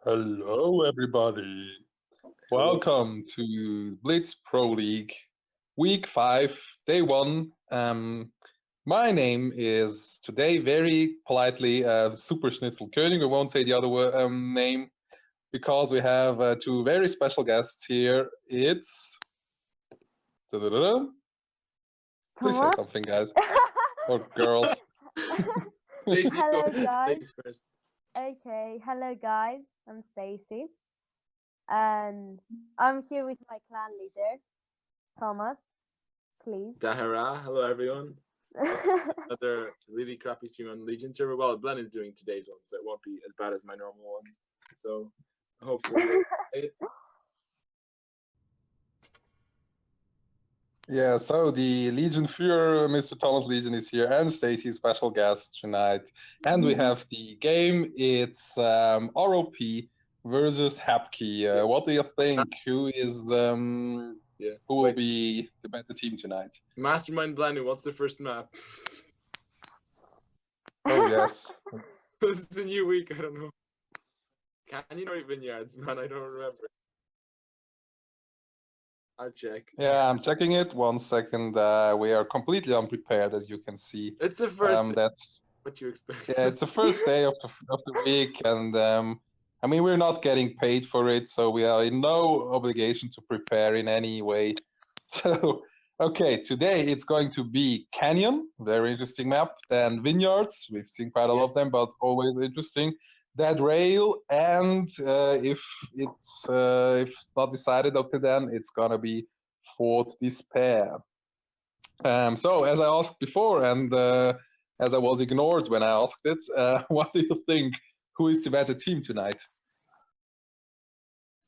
Hello, everybody. Welcome to Blitz Pro League, Week 5, Day 1. My name is today very politely Super Schnitzel König. We won't say the other name because we have two very special guests here. It's. Please say something, guys. Or girls. Hello, guys. Okay, hello, guys. I'm Stacy, and I'm here with my clan leader, Thomas. Please. Dahara, hello everyone. Another really crappy stream on Legion server. Well, Glenn is doing today's one, so it won't be as bad as my normal ones. So hopefully. Yeah, so the Legion Führer, Mr. Thomas Legion is here, and Stacy's special guest tonight. And we have the game. It's ROP versus H4PKY. What do you think? Who is who will be the better team tonight? Mastermind Blender, what's the first map? Oh yes. It's a new week. I don't know. Canyon or Vineyards, man? I don't remember. I'll check. Yeah, I'm checking it. 1 second. We are completely unprepared, as you can see. It's the first. That's what you expect. Yeah, it's the first day of the week, and I mean, we're not getting paid for it, so we are in no obligation to prepare in any way. So, okay, today it's going to be Canyon, very interesting map. Then Vineyards, we've seen quite a lot of them, but always interesting. Dead Rail, and if it's not decided up to then, it's gonna be Fort Despair. So as I asked before, and as I was ignored when I asked it, what do you think? Who is the better team tonight?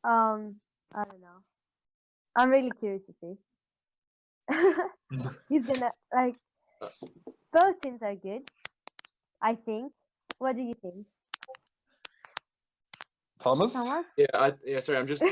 I don't know. I'm really curious to see. He's gonna both teams are good, I think. What do you think? Thomas? Yeah, sorry, I'm just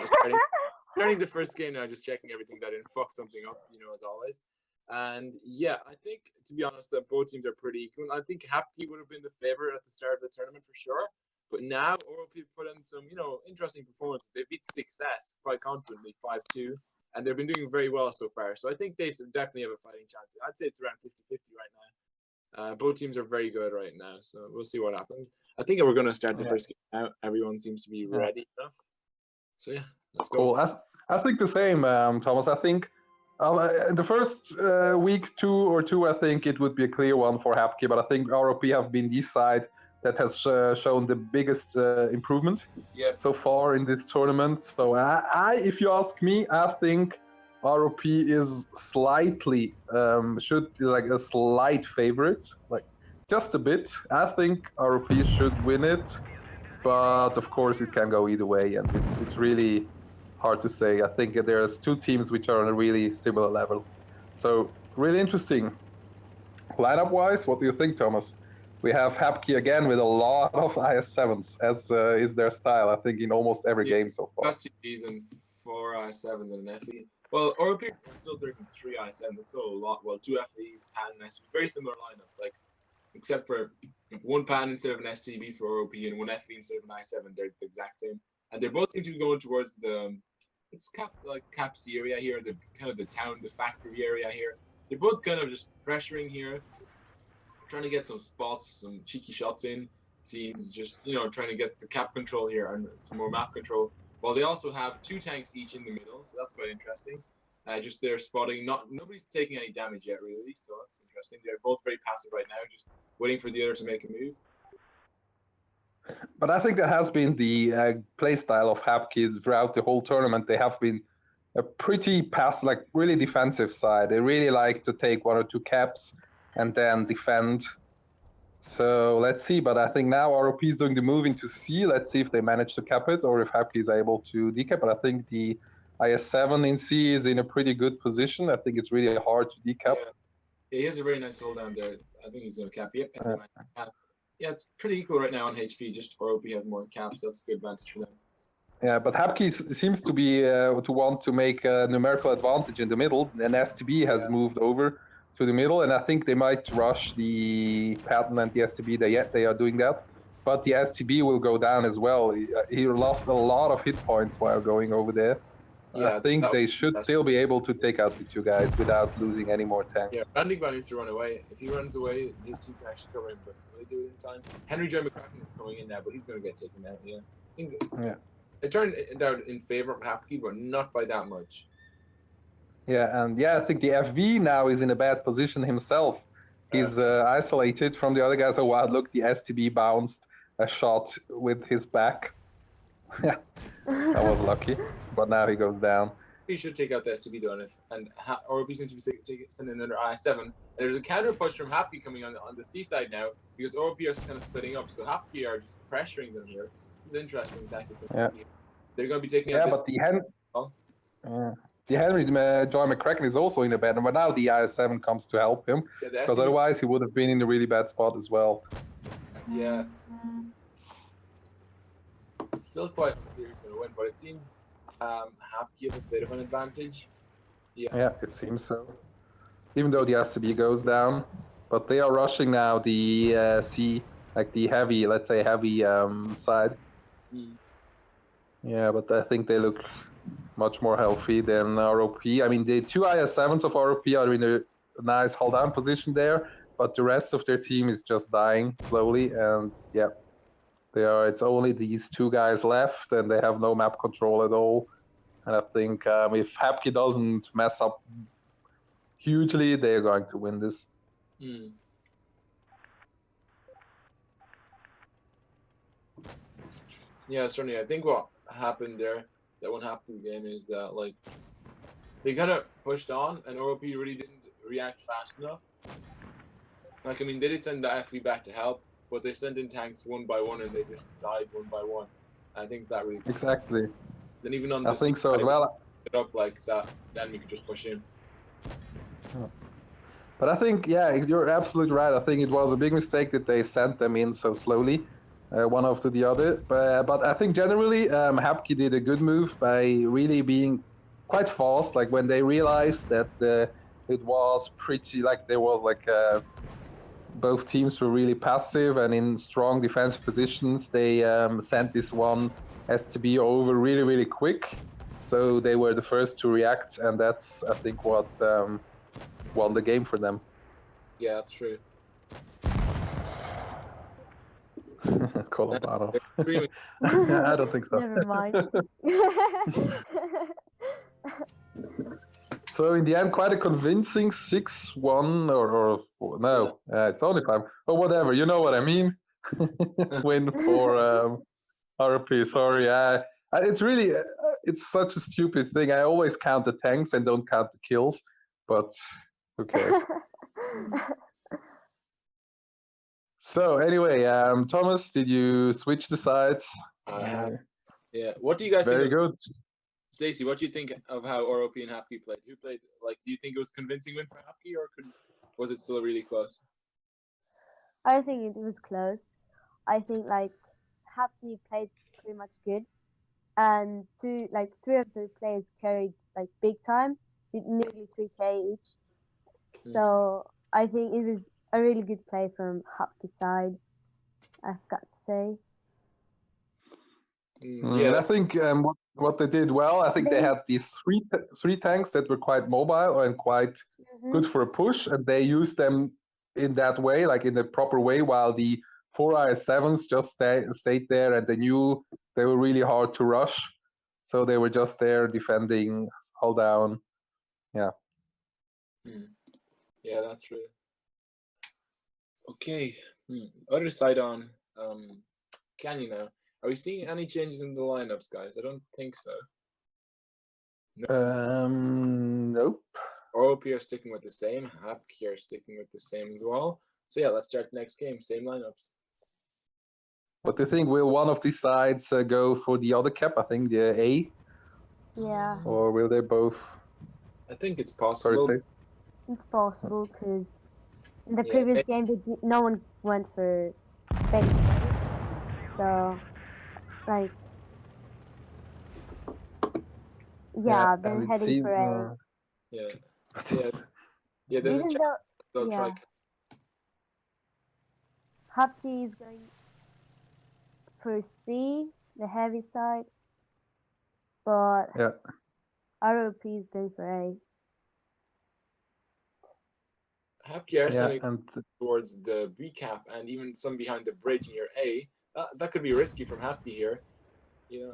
starting the first game now, just checking everything that I didn't fuck something up, as always. And yeah, I think, to be honest, that both teams are pretty equal. I think H4PKY would have been the favorite at the start of the tournament for sure. But now, ROP put in some, interesting performances. They beat Success quite confidently, 5-2. And they've been doing very well so far. So I think they definitely have a fighting chance. I'd say it's around 50-50 right now. Both teams are very good right now. So we'll see what happens. I think we're going to start the first game now. Everyone seems to be ready enough. So yeah, let's go. Cool. I think the same, Thomas. I think the first week, two, I think it would be a clear one for H4PKY. But I think ROP have been the side that has shown the biggest improvement so far in this tournament. So if you ask me, I think ROP is slightly should be like a slight favorite, like just a bit. I think ROP should win it, but of course it can go either way, and it's really hard to say. I think there's two teams which are on a really similar level. So really interesting. Lineup wise, what do you think, Thomas? We have H4PKY again with a lot of IS-7s, as is their style, I think, in almost every game so far. Plus TPs and 4 IS-7s and an FE. Well, ROP is still doing 3 IS-7s, that's still a lot. Well, 2 FEs, PAN and STB, very similar lineups, except for 1 PAN instead of an STB for ROP and 1 FE instead of an IS-7, they're the exact same. And they're both seem to be going towards it's Cap's area here, the kind of the town, the factory area here. They're both kind of just pressuring here, trying to get some spots, some cheeky shots in. Teams just, trying to get the cap control here and some more map control. While they also have 2 tanks each in the middle, so that's quite interesting. Just they're spotting, nobody's taking any damage yet, really, so that's interesting. They're both very passive right now, just waiting for the other to make a move. But I think that has been the play style of H4PKY throughout the whole tournament. They have been a pretty passive, really defensive side. They really like to take 1 or 2 caps and then defend. So let's see. But I think now ROP is doing the moving to C. Let's see if they manage to cap it or if H4PKY is able to decap. But I think the IS-7 in C is in a pretty good position. I think it's really hard to decap. Yeah, he has a very nice hold down there. I think he's going to cap. Yep. Yeah, it's pretty equal right now on HP. Just ROP has more caps. That's a good advantage for them. Yeah, but H4PKY seems to be to want to make a numerical advantage in the middle. And STB has moved over to the middle, and I think they might rush the pattern and the STB. They are doing that. but the STB will go down as well. He lost a lot of hit points while going over there. Yeah, I think that they was should fantastic. still be able to take out the two guys without losing any more tanks. Yeah, Randy needs to run away. If he runs away, his team can actually cover him, but will they do it in time? Henry Joe McCracken is coming in now, but he's going to get taken out, yeah. I think it turned out in favor of Hapke, but not by that much. Yeah, and yeah, I think the FV now is in a bad position himself. He's isolated from the other guys. Oh wow, look, the STB bounced a shot with his back. Yeah, that was lucky, but now he goes down. He should take out the STB though, and ROP's going to be sending another I7. And there's a counter push from Hapke coming on the C side now, because ROP are kind of splitting up, so Hapke are just pressuring them here. This is an interesting tactic. Yeah. They're going to be taking out this. But the Henry Joy McCracken is also in a bad, but now the I7 comes to help him, because otherwise he would have been in a really bad spot as well. Yeah. Still quite clear who's going to win, but it seems Hapke have a bit of an advantage. Yeah, it seems so. Even though the STB goes down, but they are rushing now the C, like the heavy, let's say heavy side. Yeah, but I think they look much more healthy than ROP. I mean, the two IS7s of ROP are in a nice hold-down position there, but the rest of their team is just dying slowly, and yeah, it's only these two guys left, and they have no map control at all. And I think if Hapke doesn't mess up hugely, they're going to win this. Yeah, certainly. I think what happened there, that one happened game, is that like they kind of pushed on, and ROP really didn't react fast enough. Like, I mean, they did send the FV back to help, but they sent in tanks one by one, and they just died one by one. I think that really exactly. Then even on I the think so as well. It up like that, then we could just push in. But I think, yeah, you're absolutely right. I think it was a big mistake that they sent them in so slowly, one after the other. But I think generally, Hapke did a good move by really being quite fast. Like when they realized that it was pretty, like there was like both teams were really passive and in strong defensive positions, they sent this one STB over really, really quick. So they were the first to react, and that's, I think, what won the game for them. Yeah, that's true. Colorado. I don't think so. Never mind. So in the end, quite a convincing 6-1 or no, it's only 5 or whatever. You know what I mean? Win for RP. Sorry, it's really it's such a stupid thing. I always count the tanks and don't count the kills, but who cares? So anyway, Thomas, did you switch the sides? I have. Yeah. What do you guys think? Very good. Stacey, what do you think of how ROP and Hapke played? Who played? Like, do you think it was a convincing win for Hapke, or was it still really close? I think it was close. I think like Hapke played pretty much good, and three of the players carried like big time, did nearly 3K each. So I think it was a really good play from Hapke's side, I've got to say. Yeah, and I think what they did well, I think they had these three tanks that were quite mobile and quite good for a push, and they used them in that way, like in the proper way, while the 4 IS7s just stayed there, and they knew they were really hard to rush, so they were just there defending, hold down. Yeah. Yeah, that's true. Okay, other side on Canyon now. Are we seeing any changes in the lineups, guys? I don't think so. No. Nope. ROP are sticking with the same. Hapke are sticking with the same as well. So yeah, let's start the next game. Same lineups. What do you think? Will one of these sides go for the other cap? I think the A. Yeah. Or will they both? I think it's possible. It's possible because in the previous game, no one went for base. So, like, they're heading for A. Yeah. There's a chance they'll try. Hapke is going. foresee the heavy side, but Yeah. ROP is going for A. Hapki are Yeah, sending and towards the B cap and even some behind the bridge in your A. That could be risky from Hapki here. You know?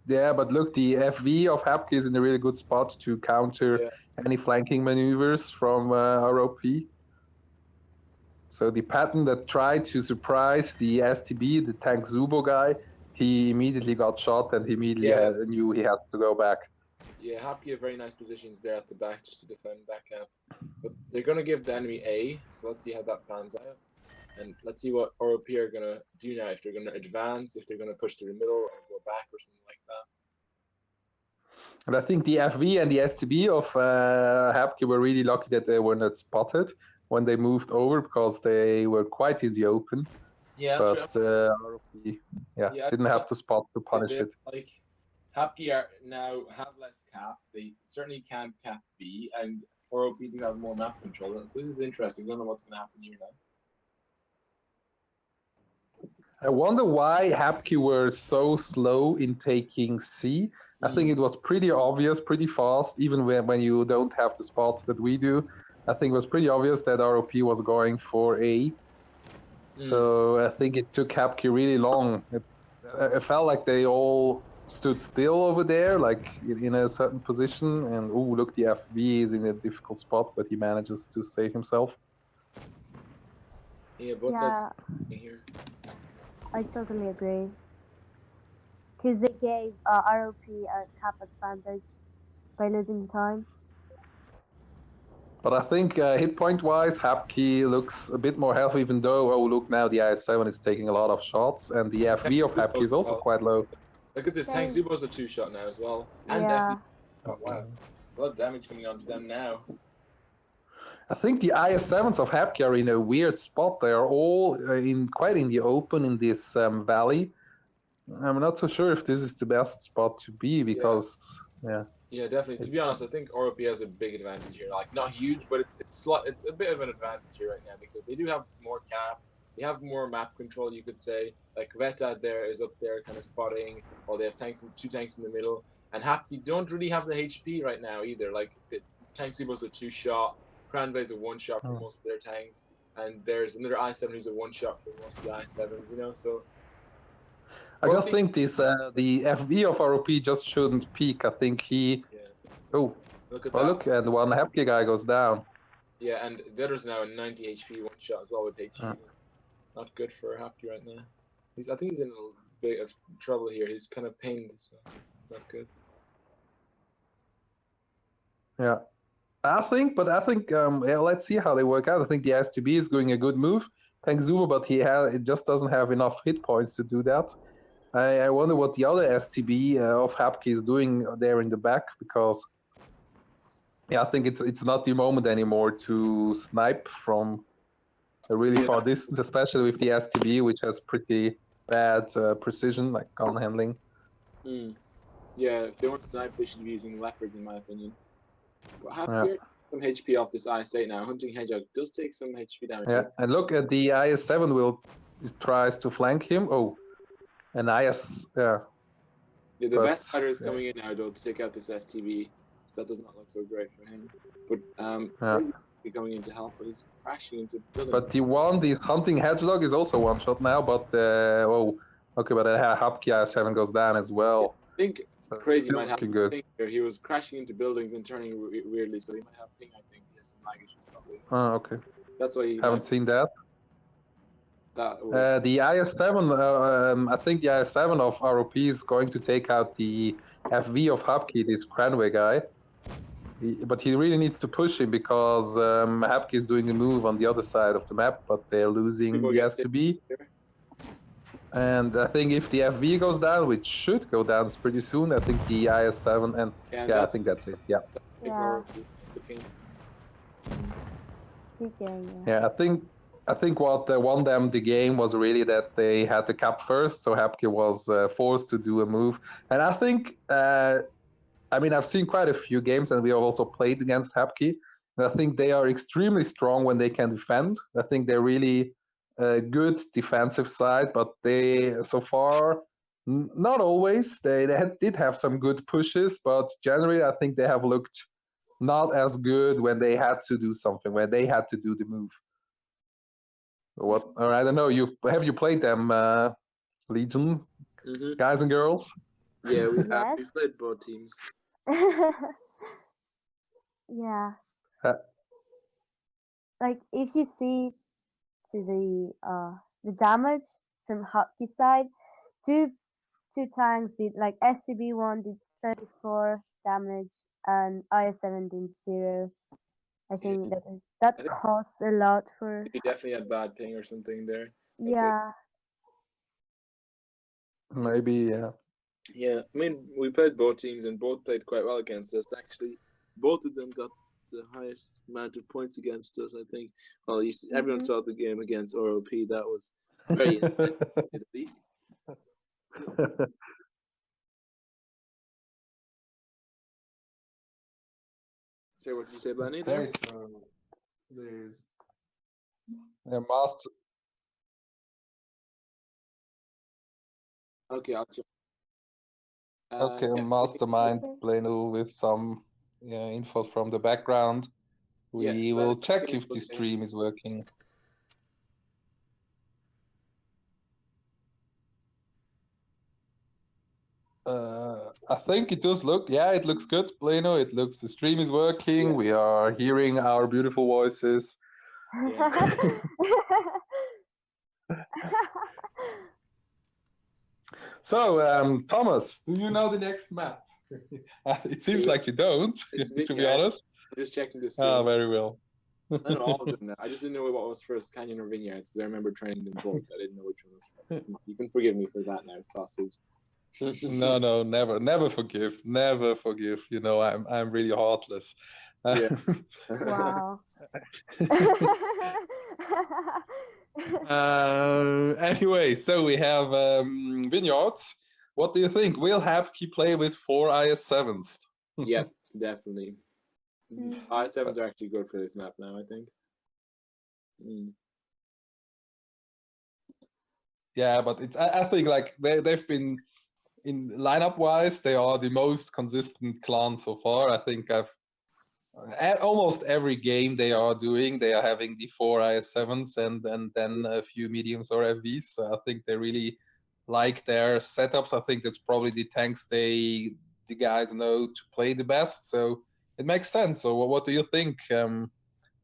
yeah, but look, the FV of Hapke is in a really good spot to counter Yeah. any flanking maneuvers from ROP. So the pattern that tried to surprise the STB, the tank Zubo guy, he immediately got shot and he immediately knew he has to go back. Yeah, Hapki have very nice positions there at the back just to defend that cap. But they're going to give the enemy A, so let's see how that pans out. And let's see what ROP are going to do now, if they're going to advance, if they're going to push to the middle or go back or something like that. And I think the FV and the STB of Hapke were really lucky that they were not spotted when they moved over because they were quite in the open. Yeah, but ROP, didn't have to spot to punish it. Like, Hapki are now have less cap. They certainly can't cap B, and ROP do have more map control. So this is interesting. I don't know what's going to happen here now. I wonder why Hapke were so slow in taking C. I think it was pretty obvious, pretty fast, even when you don't have the spots that we do. I think it was pretty obvious that ROP was going for A. So I think it took Hapke really long. It felt like they all stood still over there, like in a certain position. And oh, look, the FV is in a difficult spot, but he manages to save himself. Yeah, both sides here. I totally agree. Because they gave ROP a cap advantage by losing time. But I think hit point wise, Hapke looks a bit more healthy, even though, oh, look, now the IS-7 is taking a lot of shots, and the FV of Hapke is also quite low. Look at this, Tank Zubo's a 2-shot now as well. And yeah. FV. Oh, wow. A lot of damage coming onto them now. I think the IS-7s of Hapke are in a weird spot. They are all quite in the open in this valley. I'm not so sure if this is the best spot to be because, Yeah, definitely. To be honest, I think ROP has a big advantage here. Like, not huge, but it's a bit of an advantage here right now because they do have more cap. They have more map control, you could say. Like, Wette there is up there kind of spotting, while they have two tanks in the middle. And Hapke don't really have the HP right now either. Like, the Tank Zubo's a 2-shot. Cranway's a 1-shot for most of their tanks. And there's another I-7 who's a 1-shot for most of the I-7s, you know? So I just think this the FV of ROP just shouldn't peak. I think he. Yeah. Oh, look at well, that. look, and one Hapke guy goes down. Yeah, and the other's now a 90 HP 1-shot as well with HP. Not good for Hapke right now. I think he's in a bit of trouble here. He's kind of pained, so not good. Yeah. I think, let's see how they work out. I think the STB is doing a good move. Thanks Zubo, but it just doesn't have enough hit points to do that. I wonder what the other STB of Hapke is doing there in the back because, I think it's not the moment anymore to snipe from a really far distance, especially with the STB, which has pretty bad precision, like gun handling. Yeah, if they want to snipe, they should be using leopards, in my opinion. But Hapke some HP off this IS-8 now. Hunting Hedgehog does take some HP damage. Yeah, and look at the IS-7 tries to flank him. Oh, an IS, Yeah, the best fighter is coming in now, though, to take out this STB. So that does not look so great for him. But he's coming in to help, but he's crashing into buildings. But this Hunting Hedgehog is also 1-shot now, but okay, but Hapke IS-7 goes down as well. I think so Crazy might have good. ping here. He was crashing into buildings and turning weirdly, so he might have ping, I think. He has some lag issues probably. Oh, okay. That's why he haven't seen that. Was... the IS-7, I think the IS-7 of ROP is going to take out the FV of Hapke, this Cranway guy. But he really needs to push him because Hapke is doing a move on the other side of the map, but they're losing the STB. And I think if the FV goes down, which should go down pretty soon, I think the IS-7 and I think that's it. Yeah. Yeah, I think what won them the game was really that they had the cap first, so Hapke was forced to do a move. And I think, I've seen quite a few games, and we have also played against Hapke. And I think they are extremely strong when they can defend. I think they're really a good defensive side, but they so far not always. They did have some good pushes, but generally I think they have looked not as good when they had to do something, when they had to do the move. What? Or I don't know. Have you played them, Legion guys and girls? Yeah, we have. Yes. We've played both teams. Yeah. Uh, Like if you see to the damage from Hockey side, two tanks did like SCB1 did 34 damage and IS7 did 0. I think I that think costs a lot for. you definitely had bad ping or something there. Yeah. Maybe, yeah. Yeah, I mean, we played both teams and both played quite well against us. Actually, both of them got the highest amount of points against us, I think. Well, everyone saw the game against ROP. That was very intense, at least. So, what did you say, Benny? There's a master. Okay, I'll check. Okay, Yeah, mastermind Okay. Plano with some info from the background. yeah, We well, will check it if the was stream is working. I think it does look, yeah, it looks good, Plano. It looks the stream is working. Yeah. We are hearing our beautiful voices. Yeah. So, Thomas, do you know the next map? It seems like you don't, It's to be vineyards. honest. I'm just checking the Ah, stream. very well. I know all of them now. I just didn't know what was first, Canyon or Vineyards, because I remember training them both. I didn't know which one was first. You can forgive me for that now, sausage. No, never forgive, never forgive. You know, I'm really heartless. Yeah. Wow. Anyway, so we have Vineyards. What do you think? Will Hapke play with 4 IS7s? Yeah, definitely. Mm. I7s are actually good for this map now, I think. Yeah, but it's I think like they've been in lineup wise, they are the most consistent clan so far. I think at almost every game they are having the 4 IS7s and then a few mediums or FVs. So I think they really like their setups. I think that's probably the tanks the guys know to play the best. So it makes sense. So what do you think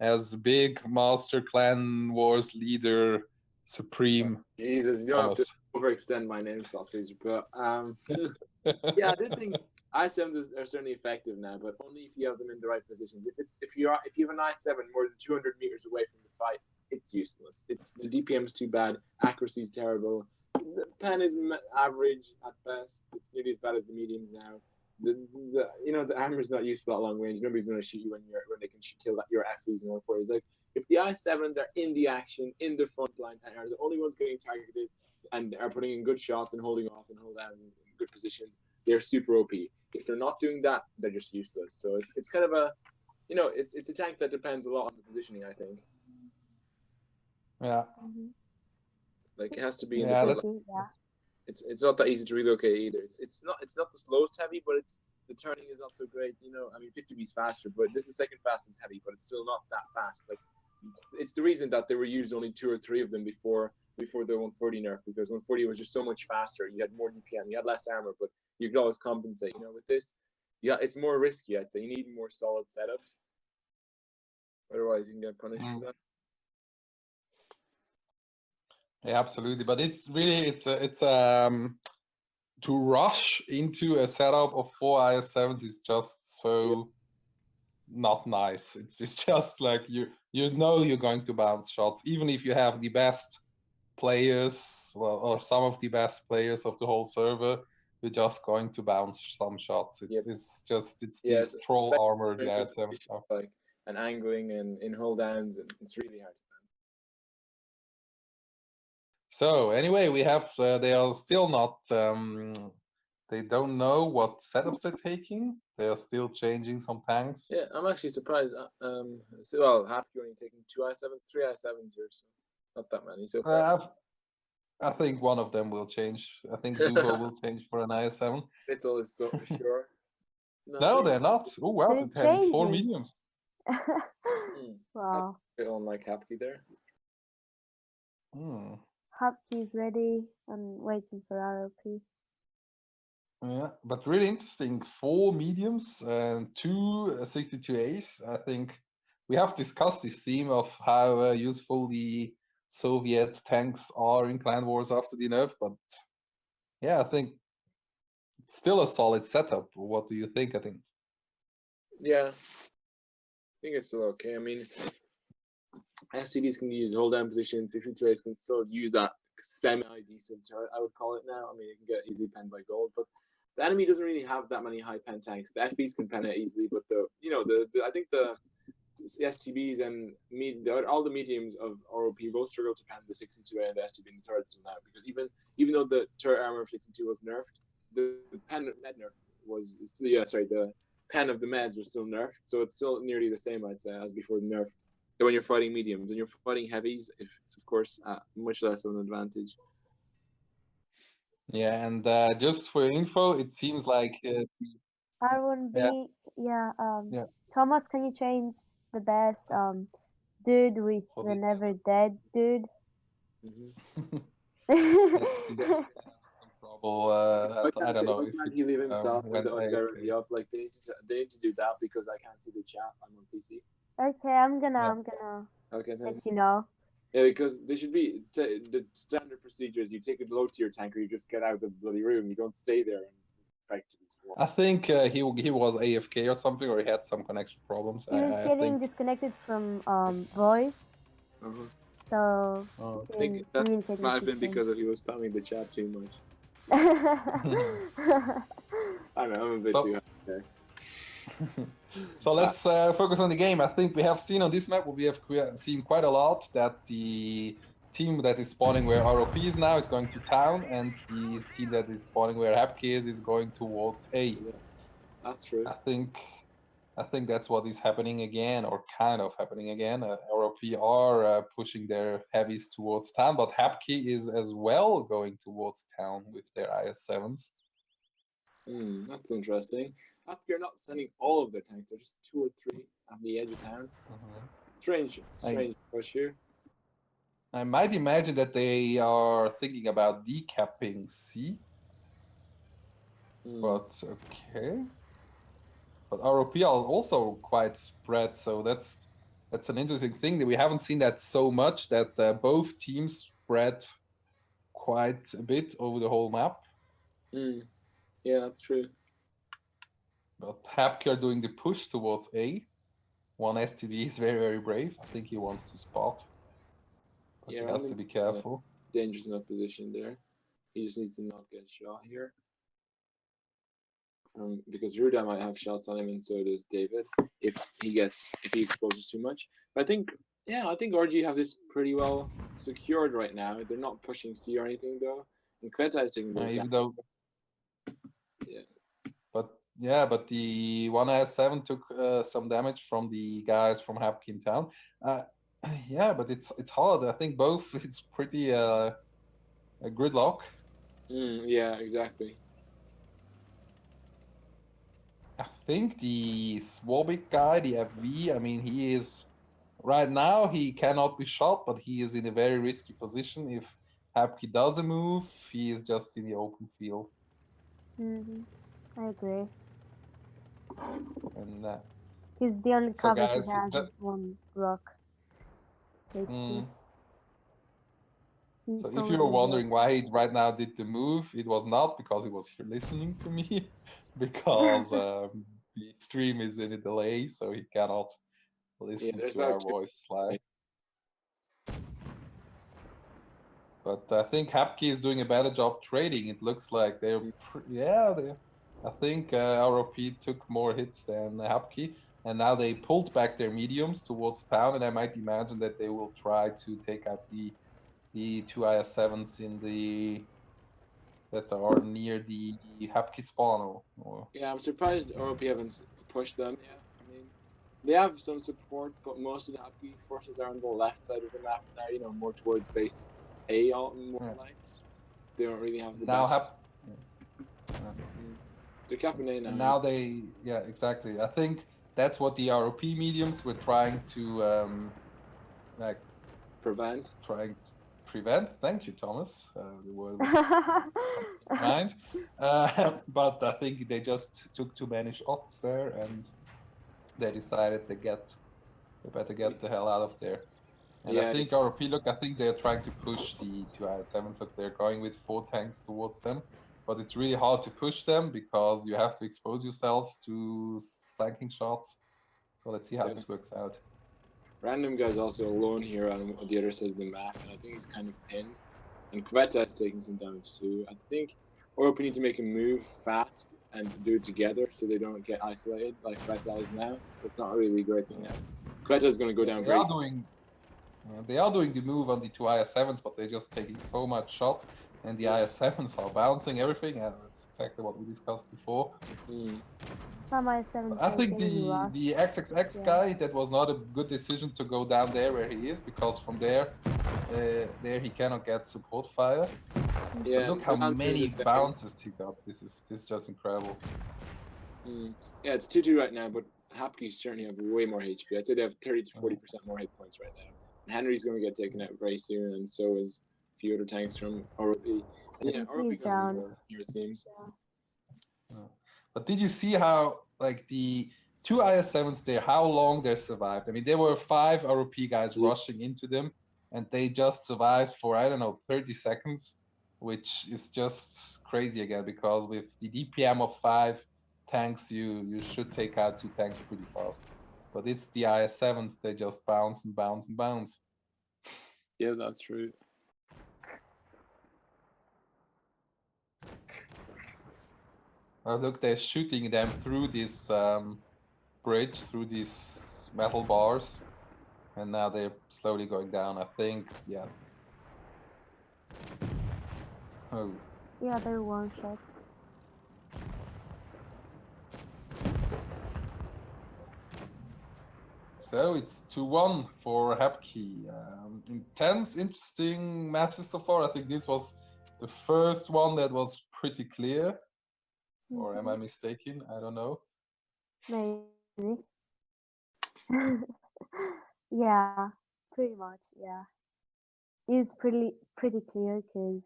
as big master clan wars leader supreme? Jesus, you don't have to Thomas? overextend my name, sausage. But yeah, I did think I7s are certainly effective now, but only if you have them in the right positions. If you have an I7 more than 200 meters away from the fight, it's useless. The DPM is too bad, accuracy is terrible. The pen is average at best. It's nearly as bad as the mediums now. The armor is not useful at long range. Nobody's going to shoot you when they can kill your FEs and 140s. Like if the I7s are in the action, in the front line, and are the only ones getting targeted and are putting in good shots and holding off and hold downs in good positions, they're super OP. If they're not doing that, they're just useless. So it's kind of a, it's a tank that depends a lot on the positioning, I think. Yeah. Like it has to be in the front line. Yeah. It's not that easy to relocate either. It's not the slowest heavy, but the turning is not so great. I mean 50B is faster, but this is second fastest heavy, but it's still not that fast. Like it's the reason that they were used only 2 or 3 of them before the 140 nerf, because 140 was just so much faster. You had more DPM, you had less armor, but you could always compensate. With this, yeah, it's more risky. I'd say you need more solid setups. Otherwise, you can get punished for that. Yeah, absolutely. But it's really to rush into a setup of 4 IS7s is just so not nice. It's just like you know you're going to bounce shots, even if you have the best players, or some of the best players of the whole server. You're just going to bounce some shots. It's this troll armor, the IS7 stuff. Like and angling and in hold downs, and it's really hard to ban. So anyway, we have they are still not they don't know what setups they're taking. They are still changing some tanks. Yeah, I'm actually surprised. Well, Happy only taking 2 I7s, 3 I7s here. So Not that many so far. I think one of them will change. I think Zubo will change for an IS7. Little is so sure. No, they're not. Oh wow, They're they're having 4 changing. mediums. Wow. Bit unlike Hapki there. Hmm. Hapki's ready and waiting for ROP. Yeah, but really interesting. 4 mediums and 2 62As. I think we have discussed this theme of how useful the Soviet tanks are in clan wars after the nerf, but yeah, I think it's still a solid setup. What do you think? I think. Yeah, I think it's still okay. I mean, SCBs can use hold down position, 62As can still use that semi-decent turret, I would call it now. I mean, it can get easily penned by gold, but the enemy doesn't really have that many high pen tanks. The FVs can pen it easily, but I think the STBs and all the mediums of ROP both struggle to pen the 62A and the STB and the turrets now, because even though the turret armor of 62 was nerfed, the pen med nerf was the pen of the meds was still nerfed, so it's still nearly the same, I'd say, as before the nerf. When you're fighting mediums, when you're fighting heavies, it's of course much less of an advantage. Yeah, and just for your info, it seems like R1B, yeah. Thomas, can you change the best dude with For the the- never dead dude? Let's see. Trouble. I don't know Why if can't it he leave himself went directly AFK. up? Like they need to do that because I can't see the chat. I'm on PC. Okay, I'm gonna Okay, let thanks. you know. Yeah, because they should be the standard procedures. You take a low tier tanker, you just get out of the bloody room. You don't stay there and practically swap. I think he was AFK or something, or he had some connection problems. He was I getting think. disconnected from voice, so Oh. I think in that communicating might have been system. because he was spamming the chat too much. I don't know, I'm a bit too happy there. So let's focus on the game. I think we have seen on this map, we have seen quite a lot that the team that is spawning where ROP is now is going to town, and the team that is spawning where Hapki is going towards A. Yeah, that's true. I think that's what is happening again, or kind of happening again. ROP are pushing their heavies towards town, but Hapki is as well going towards town with their IS7s. That's interesting. You're not sending all of their tanks, they're just 2 or 3 at the edge of town. Strange push here. I might imagine that they are thinking about decapping C. But okay. But ROP are also quite spread, so that's an interesting thing that we haven't seen that so much, that both teams spread quite a bit over the whole map. Yeah, that's true. But Hapki are doing the push towards A. One STV is very, very brave. I think he wants to spot. But Yeah, he has to be careful. Dangerous enough position there. He just needs to not get shot here. Because Ruda might have shots on him, and so does David if he exposes too much. But I think RG have this pretty well secured right now. They're not pushing C or anything though. And Kveta is taking Even though. Yeah. But the one IS7 took some damage from the guys from Hapki in town. Yeah, but it's hard. I think both it's pretty a gridlock. Yeah, exactly. I think the Swabik guy, the FV, I mean, he is right now he cannot be shot, but he is in a very risky position. If Hapki does a move, he is just in the open field. I agree. And he's the only so cover guys, he has is one rock. So if you're wondering why he right now did the move, it was not because he was here listening to me, because the stream is in a delay, so he cannot listen to our voice live. But I think Hapki is doing a better job trading. It looks like they're, I think ROP took more hits than Hapki, and now they pulled back their mediums towards town, and I might imagine that they will try to take out the 2 IS7s that are near the Hapki spawn. Yeah, I'm surprised ROP haven't pushed them. Yeah, I mean, They have some support, but most of the Happy forces are on the left side of the map now. You know, more towards base A, all more Yeah. like. They don't really have the Now best. Yeah. They're capping A now. And now they, yeah, exactly. I think that's what the ROP mediums were trying to like prevent. Prevent. Thank you, Thomas. The word was mind. But I think they just took too many shots there, and they decided they better get the hell out of there. And Yeah. I think ROP, look, I think they're trying to push the two IS-7s. Look, they're going with 4 tanks towards them, but it's really hard to push them because you have to expose yourselves to flanking shots. So let's see how Yeah. this works out. Random guy's also alone here on the other side of the map, and I think he's kind of pinned. And Kveta is taking some damage too. I think Orp need to make a move fast and do it together so they don't get isolated like Kveta is now. So it's not really a great thing now. Kveta is going to go down very They are doing the move on the two IS-7s, but they're just taking so much shots, and the IS-7s are bouncing everything, and that's exactly what we discussed before. Some IS-7s I think getting lost. the XXX guy, that was not a good decision to go down there where he is, because from there he cannot get support fire. Yeah, But look how many bounces he got. This is just incredible. Yeah, it's 2-2 right now, but Hapki's certainly have way more HP. I'd say they have 30 to 40% more hit points right now. And Henry's going to get taken out very soon, and so is a few other tanks from ROP. And yeah, ROP down here, it seems. But did you see how, like, the two IS-7s there, how long they survived? I mean, there were 5 ROP guys rushing into them, and they just survived for, I don't know, 30 seconds, which is just crazy again, because with the DPM of 5 tanks, you should take out 2 tanks pretty fast. But it's the IS-7s, they just bounce and bounce and bounce. Yeah, that's true. Oh, look, they're shooting them through this bridge, through these metal bars. And now they're slowly going down, I think, yeah. Oh. Yeah, they're one shot. So it's 2-1 for Hapki. Intense, interesting matches so far. I think this was the first one that was pretty clear. Or am I mistaken? I don't know. Maybe. Yeah, pretty much, yeah. It's pretty clear because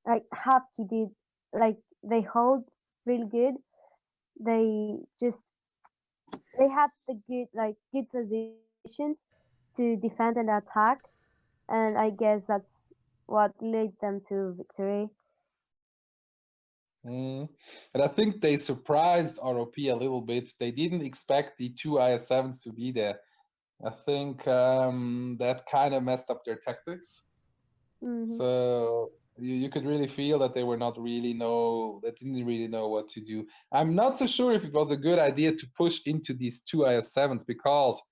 like Hapki did, like they hold really good. They had the good positions to defend and attack, and I guess that's what led them to victory. And I think they surprised ROP a little bit. They didn't expect the two IS-7s to be there. I think that kind of messed up their tactics. So you could really feel that they didn't really know what to do. I'm not so sure if it was a good idea to push into these two IS-7s because,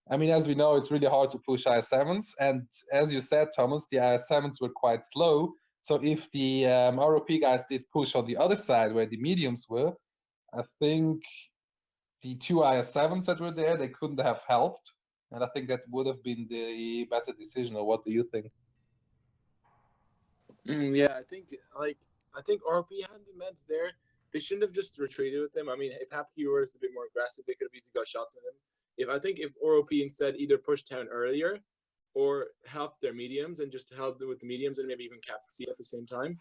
I mean, as we know, it's really hard to push IS-7s. And as you said, Thomas, the IS-7s were quite slow. So if the ROP guys did push on the other side where the mediums were, I think the two IS-7s that were there, they couldn't have helped. And I think that would have been the better decision. Or what do you think? Yeah, I think RP had the meds there. They shouldn't have just retreated with them. I mean, if Happy was a bit more aggressive, they could have easily got shots on him. If ROP instead either pushed down earlier or helped their mediums and just helped with the mediums and maybe even capped C at the same time,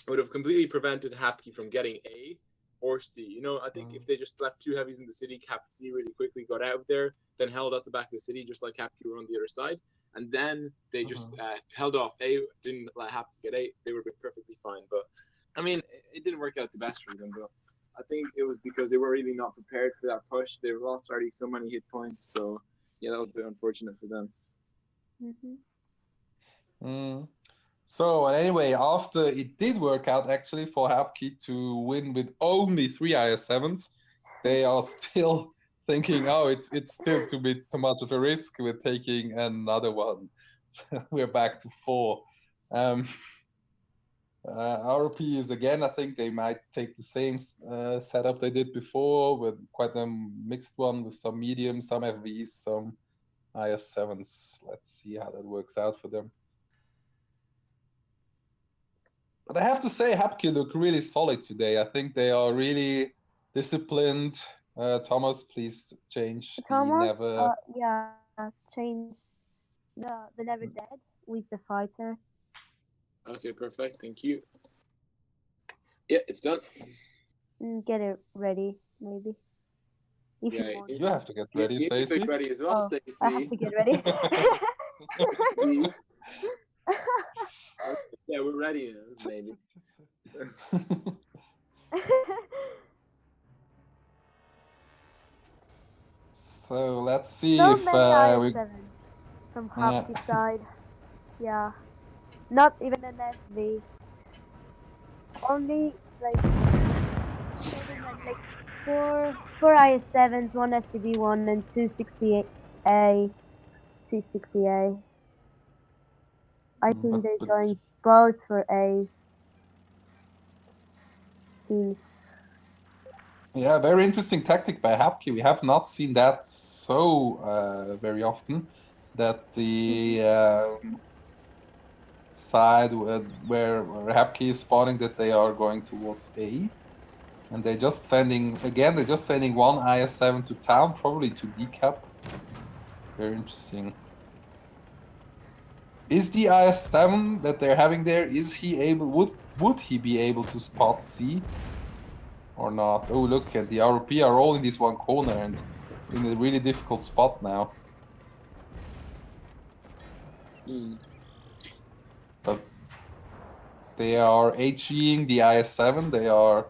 it would have completely prevented Happy from getting A or C. You know, I think if they just left 2 heavies in the city, capped C really quickly, got out of there, then held at the back of the city just like Happy were on the other side, and then they just held off A, didn't let Happy get A, they would have been perfectly fine. But I mean, it didn't work out the best for them. But I think it was because they were really not prepared for that push. They lost already so many hit points. So yeah, that was a bit unfortunate for them. So anyway, after it did work out actually for Hapki to win with only 3 IS-7s, they are still thinking, oh, it's still too much of a risk. We're taking another one. We're back to 4. ROP is again, I think they might take the same setup they did before with quite a mixed one with some medium, some FVs, some IS7s. Let's see how that works out for them. But I have to say, Hapki look really solid today. I think they are really disciplined. Thomas, please change the Thomas, never. yeah, change the never dead with the fighter. Okay, perfect. Thank you. Yeah, it's done. Get it ready, maybe. If Yeah, you want. You have to get ready, you Stacey. look ready as well, Oh, Stacey. I have to get ready. Yeah, we're ready, maybe. So let's see So if many we. IS7 from Yeah. Hapki side. Yeah. Not even an SV. Only like four IS7s, one SCB1 and 260A, 260A. I think But, they're but going both for A teams. yeah, very interesting tactic by Hapki. We have not seen that so very often. That the side where Hapki is spawning, that they are going towards A, and they're just sending again. They're just sending one IS7 to town, probably to decap. Very interesting. Is the IS7 that they're having there? Is he able? Would he be able to spot C? Or not? Oh, look at the ROP are all in this one corner and in a really difficult spot now. But they are HEing the IS7. They are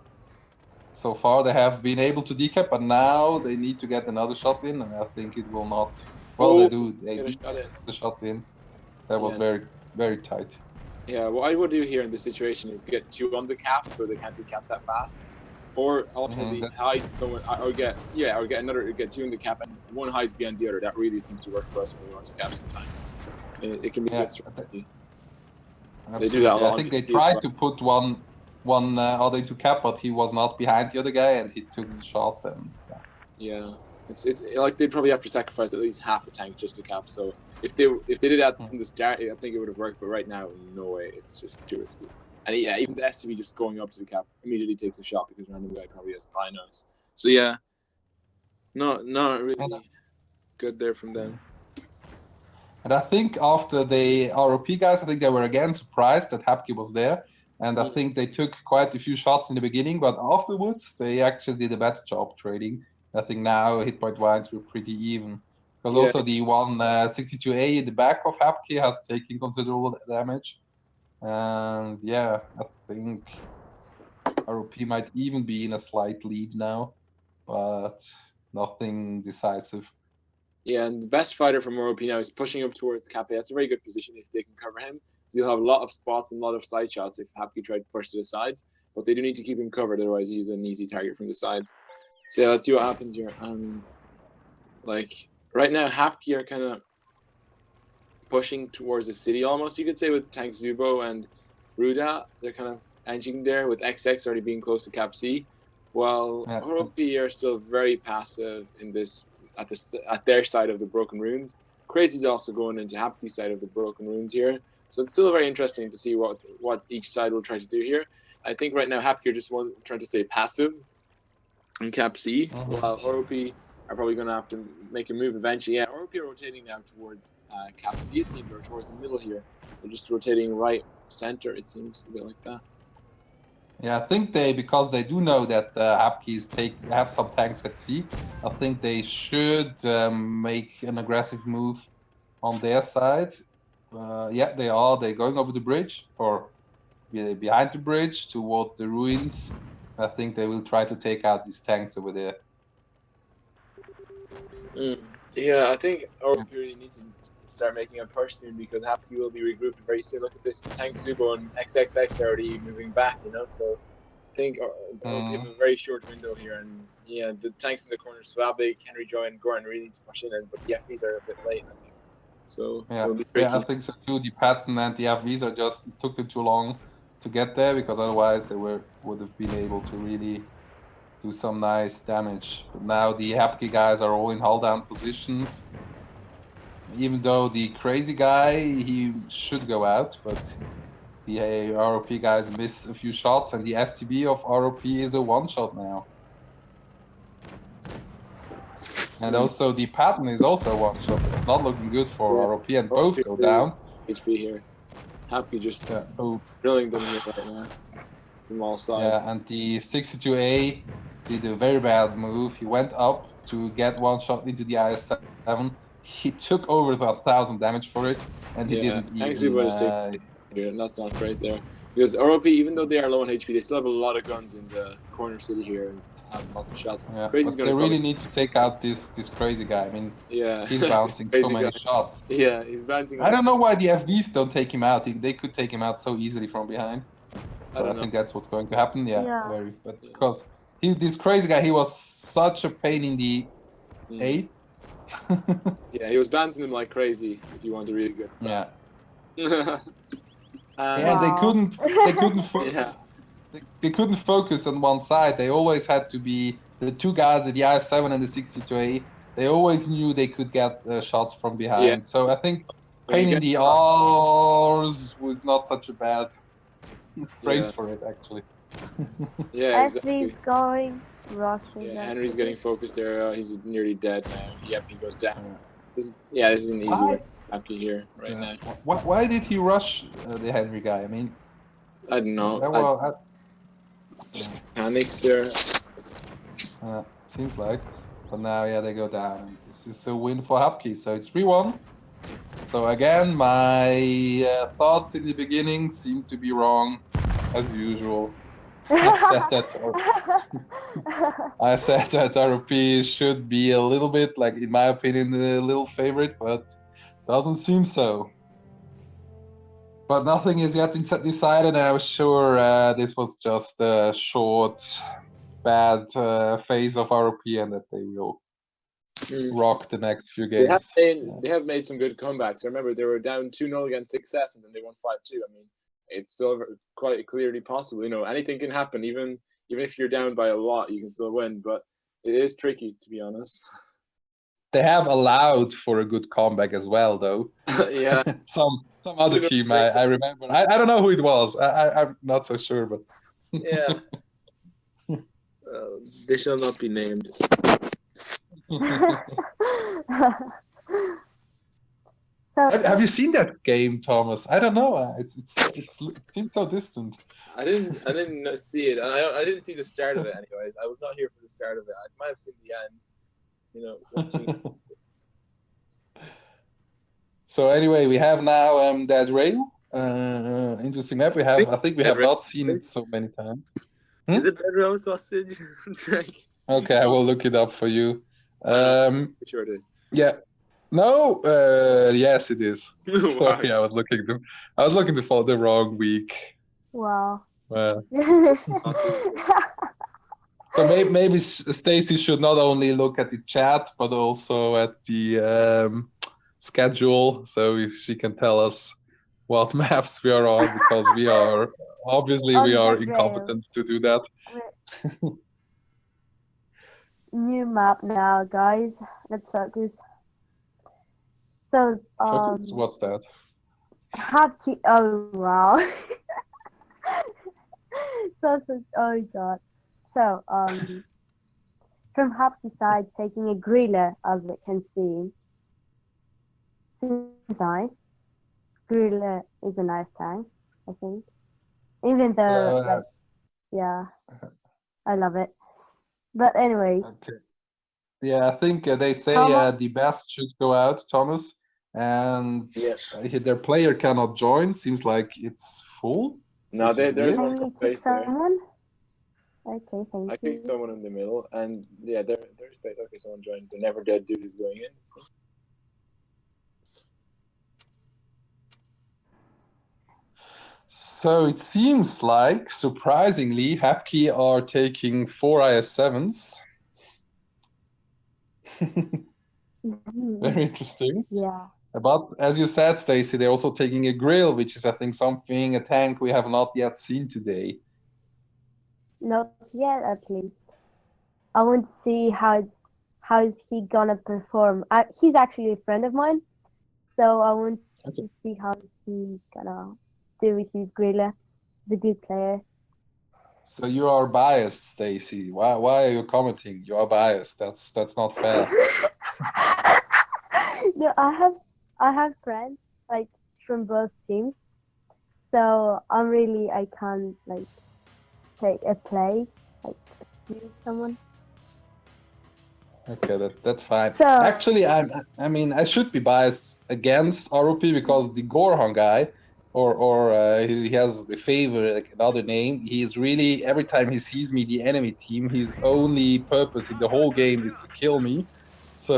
so far they have been able to decap, but now they need to get another shot in, and I think it will not. Well, they do. They Get a do shot in. get the shot in. That was Yeah. very tight. Yeah, what I would do here in this situation is get two on the cap so they can't decap that fast. Or alternatively hide someone or get two in the cap and one hides behind the other. That really seems to work for us when we want to cap sometimes. It can be a good strategy. They do that a Absolutely. lot I on think they PC as tried well. to put one other into cap, but he was not behind the other guy, and he took the shot. And Yeah, it's like they'd probably have to sacrifice at least half a tank just to cap. So if they did that from the start, I think it would have worked. But right now, no way. It's just too risky. And yeah, even the STV just going up to the cap immediately takes a shot because random guy probably has binos. So yeah, not really good there from them. And I think after the ROP guys, I think they were again surprised that Hapki was there. And I think they took quite a few shots in the beginning, but afterwards they actually did a better job trading. I think now hit point wise were pretty even. Because also the 162A in the back of Hapki has taken considerable damage. And yeah, I think ROP might even be in a slight lead now, but nothing decisive. Yeah, and the best fighter from ROP now is pushing up towards Cape. That's a very good position if they can cover him. He'll have a lot of spots and a lot of side shots if Hapki tried to push to the sides. But they do need to keep him covered, otherwise he's an easy target from the sides. So yeah, let's see what happens here. Like right now, Hapki are kind of pushing towards the city almost, you could say, with Tank Zubo and Ruda. They're kind of edging there with XX already being close to Cap C, while ROP are still very passive in this at their side of the Broken Runes. Crazy's also going into Hapki's side of the Broken Runes here, so it's still very interesting to see what each side will try to do here. I think right now Hapki are just trying to stay passive in Cap C, while ROP are probably going to have to make a move eventually. Yeah, ROP are rotating now towards Cap C, it seems, or towards the middle here. They're just rotating right center, it seems, a bit like that. Yeah, I think because they do know that Hapkis have some tanks at sea, I think they should make an aggressive move on their side. Yeah, they are. They're going over the bridge or behind the bridge towards the ruins. I think they will try to take out these tanks over there. Yeah, I think ROP really needs to start making a push soon because Hapki will be regrouped very soon. Look at this, Tank Zubo and XXX are already moving back, so I think ROP have a very short window here, and yeah, the tanks in the corners, Svabik, Henry Joy, and Goran really need to push in, but the FVs are a bit late, I think. So it'll be tricky. Yeah, I think so too. The pattern and the FVs it took them too long to get there, because otherwise they would have been able to really do some nice damage. But now the Hapki guys are all in hull down positions. Even though the crazy guy, he should go out, but the ROP guys miss a few shots, and the STB of ROP is a one-shot now. And also the pattern is also one-shot. It's not looking good for ROP, and both go down. HP here. Happy just Oh. drilling them here right now from all sides. Yeah, and the 62A did a very bad move. He went up to get one shot into the IS-7. He took over about 1,000 damage for it, and he didn't even. And that's not great there, because ROP, even though they are low on HP, they still have a lot of guns in the corner city here and have lots of shots. Yeah, but they really need to take out this crazy guy. I mean, yeah, he's bouncing so many shots. Yeah, he's bouncing. I don't know why the FVs don't take him out. They could take him out so easily from behind. So I think that's what's going to happen. Yeah. Very. But because this crazy guy, he was such a pain in the A. Yeah, he was bouncing him like crazy. If you want to really good. Yeah. Wow. They couldn't focus. They couldn't focus on one side. They always had to be the two guys, the IS-7 and the 62A. They always knew they could get shots from behind. Yeah. So I think pain in the R's was not such a bad phrase for it, actually. Yeah, exactly. He's going rushing. Yeah, Henry's getting focused there. He's nearly dead now. Yep, he goes down. This is an easy one. Happy here right now. Why did he rush the Henry guy? I mean, I don't know. Panic there. Seems like. But now, they go down. And this is a win for Hapki, so it's 3-1. So again, my thoughts in the beginning seem to be wrong, as usual. I said that ROP should be a little bit, like in my opinion, a little favorite, but doesn't seem so. But nothing is yet decided. I was sure this was just a short, bad phase of ROP, and that they will rock the next few games. They have made some good comebacks. I remember they were down 2-0 against Success, and then they won 5-2. I mean, it's still quite clearly possible. You know, anything can happen. Even if you're down by a lot, you can still win. But it is tricky, to be honest. They have allowed for a good comeback as well, though. Yeah. some other team, I remember. I don't know who it was. I'm not so sure, but. Yeah. They shall not be named. Have you seen that game, Thomas? I don't know. It seems so distant. I didn't see it, and I didn't see the start of it. Anyways, I was not here for the start of it. I might have seen the end. You know. So anyway, we have now Dead Rail. Interesting map. I think we have not seen it so many times. Is it Dead Rail sausage? Okay, I will look it up for you. Sure did. Yeah. No. Yes, it is. Sorry, I was looking for the wrong week. Wow. Well. So maybe Stacy should not only look at the chat, but also at the schedule, so if she can tell us what maps we are on, because we are incompetent to do that. New map now, guys. Let's focus. So focus. What's that? Hapki. Oh wow. Oh god. So from Hapki side, taking a griller, as we can see. Seems nice. Griller is a nice tank, I think. Even though, I love it. But anyway. Okay. Yeah, I think they say the best should go out, Thomas, and their player cannot join. Seems like it's full. No, there's one place there. Okay, thank you. I think someone in the middle, and there's space. Okay, someone joined. The Never Dead dude is going in. So it seems like, surprisingly, Hapki are taking 4 IS-7s. Very interesting. Yeah. But as you said, Stacy, they're also taking a grill, which is, I think, a tank we have not yet seen today. Not yet, at least. I want to see how is he gonna perform. He's actually a friend of mine, so I want Okay. to see how he's gonna do with his griller. The good player. So you are biased, Stacy. Why are you commenting? You are biased. That's not fair. No, I have friends like from both teams, so I can't like take a play like with someone. Okay, that's fine. So Actually, I mean I should be biased against ROP because the Gorhan guy, or he has the favor like another name. He's really every time he sees me, the enemy team, his only purpose in the whole game is to kill me. So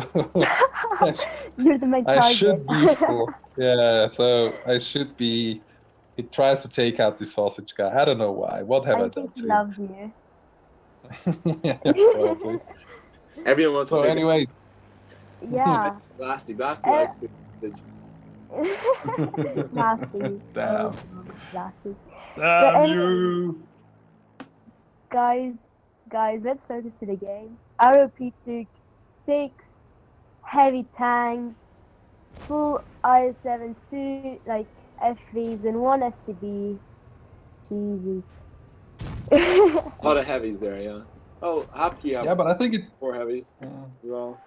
I, sh- you're the main I target. should be for yeah. So I should be. He tries to take out the sausage guy. I don't know why. What have I I done think he to him? loves you. Yeah, probably. Everyone wants to So, take it. anyways. Yeah. Blasty Uh, likes it. Nasty. Oh, Damn. nasty. But Damn anyway, you! guys, let's focus to the game. ROP took 6 heavy tanks, full IS-7, 2 like F3s, and 1 STB. Jesus. A lot of heavies there, yeah. Oh, happy you have Yeah, but I think it's 4 heavies uh, as well.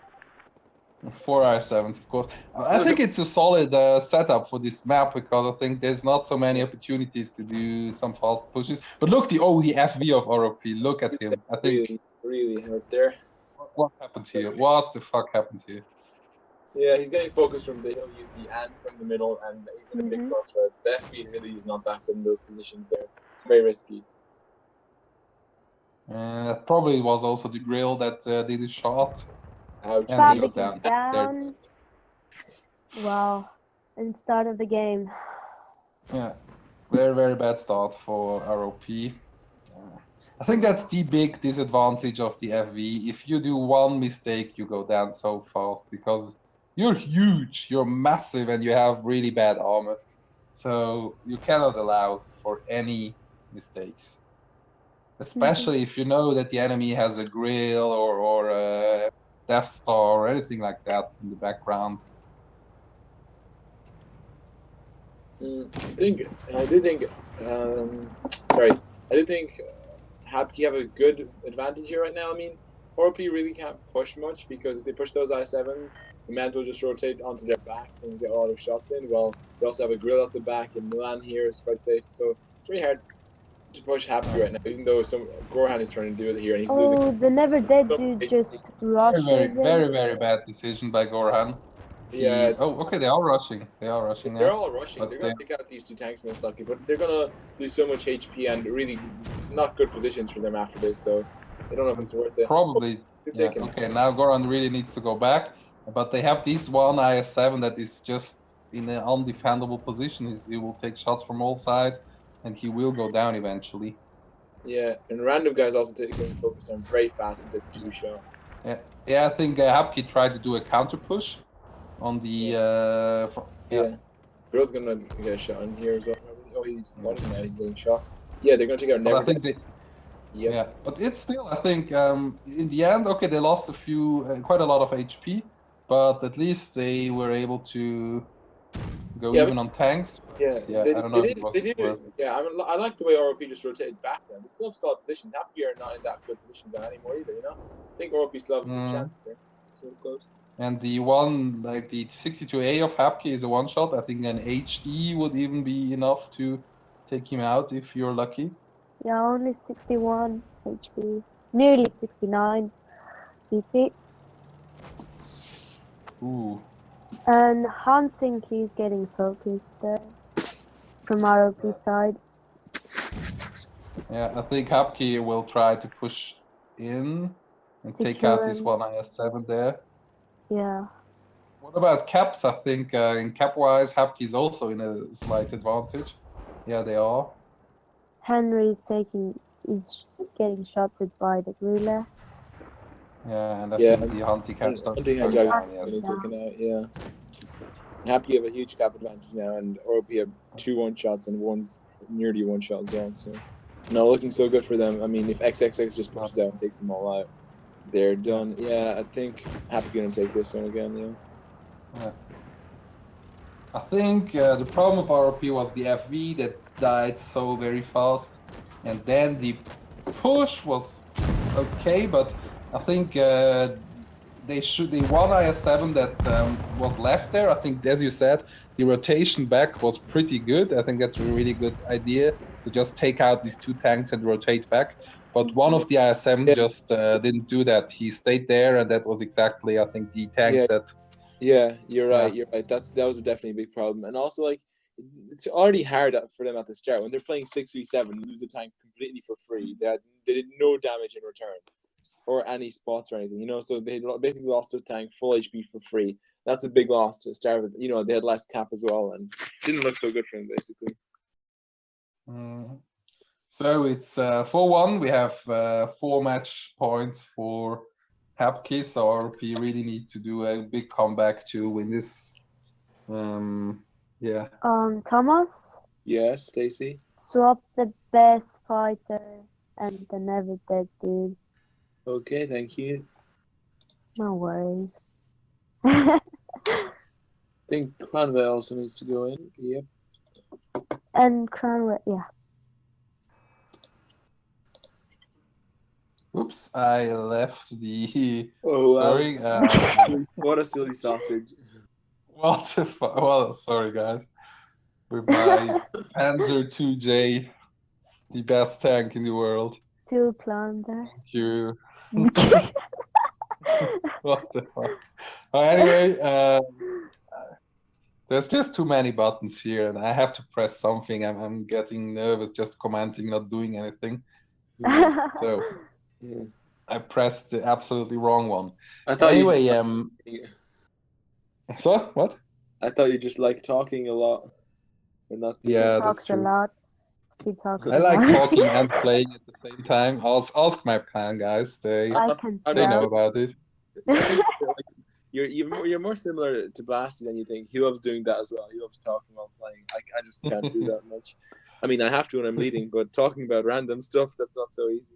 4 I-7s, of course. I Look think it's a solid setup for this map because I think there's not so many opportunities to do some fast pushes. But look, the FV of ROP. Look at him. I think really, really hurt there. what happened here? What the fuck happened here? Yeah, he's getting focused from the hill you see and from the middle, and he's in a big Mhm. crossroad. The FV really is not that good in those positions there. It's very risky. Probably was also the grill that did the shot, Ouch. and he goes Fabric is down. There. down. Wow. And start of the game. Yeah, very, very bad start for ROP. I think that's the big disadvantage of the FV. If you do one mistake, you go down so fast because you're huge, you're massive, and you have really bad armor. So you cannot allow for any mistakes. Especially if you know that the enemy has a grill or a Death Star or anything like that in the background. I do think, sorry, I do think Happy have a good advantage here right now. I mean, RP really can't push much because if they push those I7s, they might as well just rotate onto their backs and get a lot of shots in. Well, they also have a grill at the back, and Milan here is quite safe, so it's really hard to push Happy right now, even though Gorhan is trying to do it here, and he's losing. Oh, the never dead So dude much just HP. Very, very, rushes him. very, very bad decision by Gorhan. Yeah, Okay, they are rushing. They are rushing they're now. all rushing. But They're going to take out these 2 tanks most likely, but they're going to lose so much HP and really not good positions for them after this, so I don't know if it's worth it. probably, They're yeah. taking Okay, now Goran really needs to go back, but they have this one IS-7 that is just in an undefendable position. He will take shots from all sides, and he will go down eventually. Yeah, and random guys also taking focus on very fast instead of 2 shot. Yeah, I think Hapki tried to do a counter push on the. Yeah. Girl's gonna get a shot in here as well. Probably. Oh, he's spotting now. He's getting shot. Yeah, they're gonna take out But I never. think they. Yep. Yeah, but it's still, I think, in the end, okay, they lost quite a lot of HP, but at least they were able to go Yeah, but, even on tanks. yeah. Yeah, They, I don't know they if it did. They was did. worth. Yeah, I mean, I like the way ROP just rotated back then. They still have solid positions. Happy are not in that good positions anymore either. You know, I think ROP still have a good chance here. It's so close. And the one, like the 62A of Hapke is a one shot. I think an HD would even be enough to take him out if you're lucky. Yeah, only 61 HP. Nearly 69 CP. Ooh. And Han think he's getting focused there from ROP side. Yeah, I think Hapke will try to push in and To take kill out this him. one IS-7 there. Yeah. What about caps? I think in cap-wise, Hapke is also in a slight advantage. Yeah, they are. Henry is getting shotted by the ruler. Yeah, and I Yeah, think the Hunty caps are hunting going hedgehogs down, yes. getting taken out. Yeah. Happy have a huge cap advantage now, and ROP have 2 one-shots, and one's nearly one-shot as well. So, no, looking so good for them. I mean, if XXX just pushes out and takes them all out, they're done. Yeah, I think Happy gonna take this one again. Yeah. I think the problem of ROP was the FV that died so very fast, and then the push was okay, but I think they won IS7 that was left there. I think, as you said, the rotation back was pretty good. I think that's a really good idea to just take out these 2 tanks and rotate back. But one of the IS7 just didn't do that. He stayed there, and that was exactly, I think, the tank that. Yeah, you're right. You're right. That was definitely a big problem, and also like it's already hard for them at the start when they're playing 6v7, lose a tank completely for free. They did no damage in return, or any spots or anything. You know, so they basically lost their tank full HP for free. That's a big loss to start with. You know, they had less cap as well, and didn't look so good for them basically. So it's 4-1. We have 4 match points for Hapki, so RP really need to do a big comeback to win this. Yeah. Thomas? Yes, Stacy? Swap the best fighter and the never dead dude. Okay, thank you. No worries. I think Cranwell also needs to go in. Yep. And Cranwell, yeah. Oops, I left the. Oh, sorry. What a silly sausage. What the fuck? Well, sorry, guys. With my Panzer 2J, the best tank in the world. Still plunder. Thank you. What the fuck? Anyway, there's just too many buttons here, and I have to press something. I'm getting nervous just commenting, not doing anything. So I pressed the absolutely wrong one. I thought anyway, you so what? I thought you just like talking a lot. And not doing Yeah, He that's talks true. a lot. He talks I a like lot. talking and playing at the same time. Ask my clan guys. They can they know about it. I think like, you're more similar to Blasty than you think. He loves doing that as well. He loves talking while playing. I just can't do that much. I mean, I have to when I'm leading, but talking about random stuff, that's not so easy.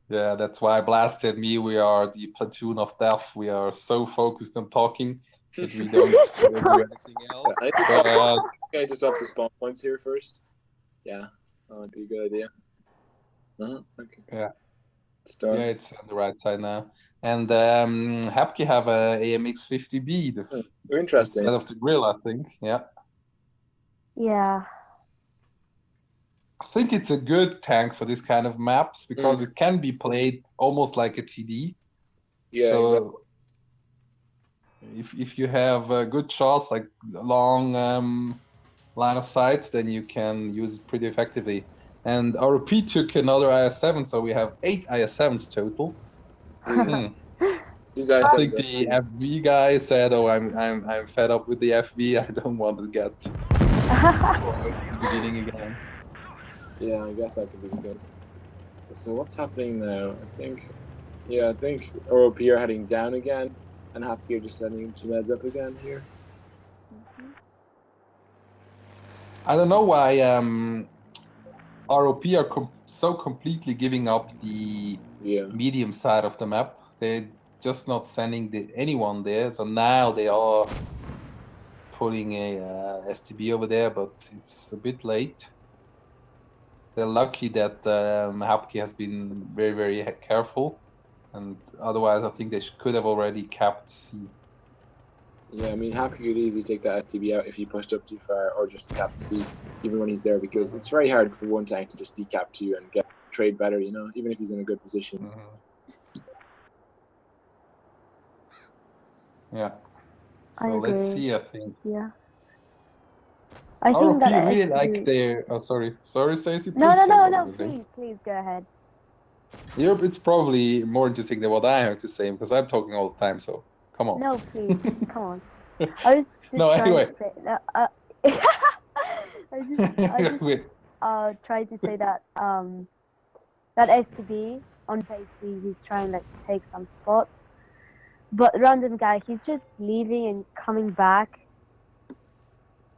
Yeah, that's why Blasty and me, we are the platoon of death. We are so focused on talking that we don't do anything else. I just swap the spawn points here first. Yeah, that would be a good idea. Okay. Yeah. It's done. Yeah, it's on the right side now. And Hapki have a AMX 50B. Interesting. Instead of the grill, I think. Yeah. Yeah. I think it's a good tank for this kind of maps because it can be played almost like a TD. Yeah, so exactly. If you have good shots, like long line of sight, then you can use it pretty effectively. And ROP took another IS7, so we have 8 IS7s total. These I IS7s think the FV guy said, "Oh, I'm fed up with the FV. I don't want to get destroyed in the beginning again." Yeah, I guess that could be the case. So what's happening now? I think ROP are heading down again, and Happy are just sending 2 meds up again here. I don't know why ROP are so completely giving up the medium side of the map. They're just not sending anyone there. So now they are putting a STB over there, but it's a bit late. They're lucky that Hapki has been very, very careful. And otherwise, I think they could have already capped C. Yeah, I mean, Happy could easily take that STB out if he pushed up too far, or just cap C, even when he's there, because it's very hard for one tank to just decap 2 and get trade better, you know, even if he's in a good position. Yeah. So let's see, I think. Yeah. I think that really like their. Oh, sorry, Stacey. No. Please go ahead. Yep, it's probably more interesting than what I have to say because I'm talking all the time. So come on. No, please, come on. I was just no, anyway. trying to say that. I just tried to say that that STB on phase 3 he's trying like to take some spots, but random guy, he's just leaving and coming back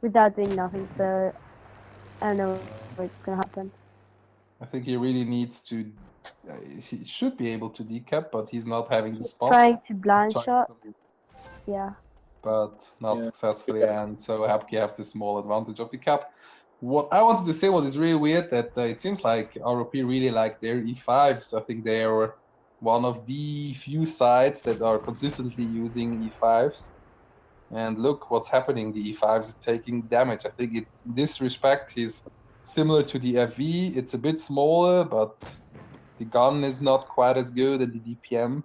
without doing nothing. So I don't know what's gonna happen. I think he really needs to. He should be able to decap, but he's not having the He's spot. trying to blind He's trying shot. to- Yeah. but not Yeah. successfully, Yes. and so Hapke have the small advantage of the cap. What I wanted to say was it's really weird that it seems like ROP really like their E5s. I think they are one of the few sides that are consistently using E5s. And look what's happening. The E5s is taking damage. I think it in this respect is similar to the FV. It's a bit smaller, but the gun is not quite as good at the DPM.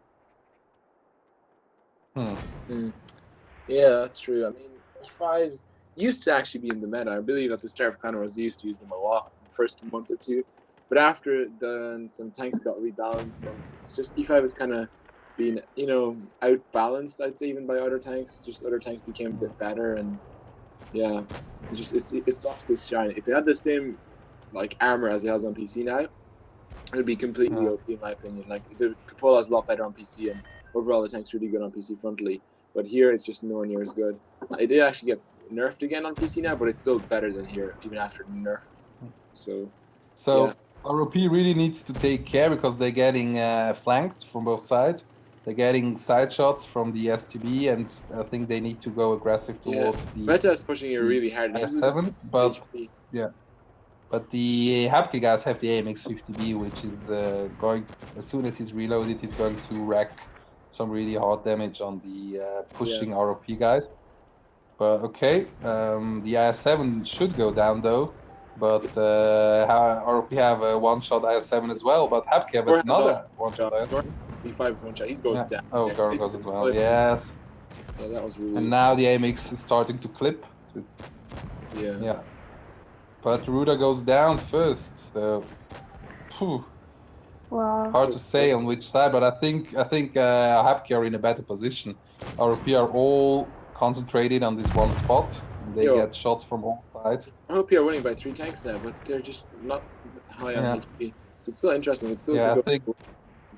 Yeah, that's true. I mean, E5s used to actually be in the meta. I believe at the start of Clan Wars, they used to use them a lot the first month or two. But after then some tanks got rebalanced, and it's just E5 has kind of been, outbalanced, I'd say, even by other tanks. Just other tanks became a bit better, and yeah, it stops to shine. If it had the same like armor as it has on PC now, it would be completely OP in my opinion. Like the Cupola is a lot better on PC, and overall the tank's really good on PC frontally. But here it's just nowhere near as good. It did actually get nerfed again on PC now, but it's still better than here, even after the nerf. So yeah. ROP really needs to take care because they're getting flanked from both sides. They're getting side shots from the STB, and I think they need to go aggressive towards the Meta is pushing it really hard. S7. But HP. but the Hapke guys have the AMX 50B, which is going as soon as he's reloaded, he's going to rack some really hard damage on the pushing ROP guys. But okay, the IS7 should go down though. But ROP have a one-shot IS7 as well. But Hapke have another one-shot IS7. E5 is one shot. He goes down. Oh, Yeah, Gar goes as well. Yes. Yeah, that was really. And now the AMX is starting to clip. Yeah. But Ruda goes down first. So, Well. hard to say on which side, but I think Hapke are in a better position. ROP are all concentrated on this one spot. They get shots from all sides. ROP are winning by 3 tanks now, but they're just not high on HP. So it's still interesting. It's still I think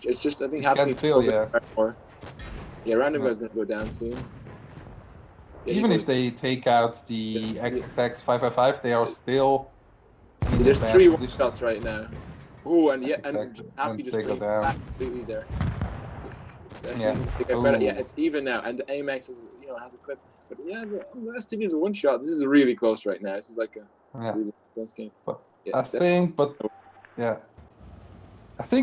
it's just I think it can happening still more. Yeah, random guy's gonna go down soon. Yeah, even if they take out the XXX 555, they are still in there's a bad 3 position. one-shots right now. Oh, and Exactly. Happy And just they go bring down. back completely there. Yeah. It's even now, and the AMX is has a clip. But yeah, the STV is a one-shot. This is really close right now. This is like a really close game. But I think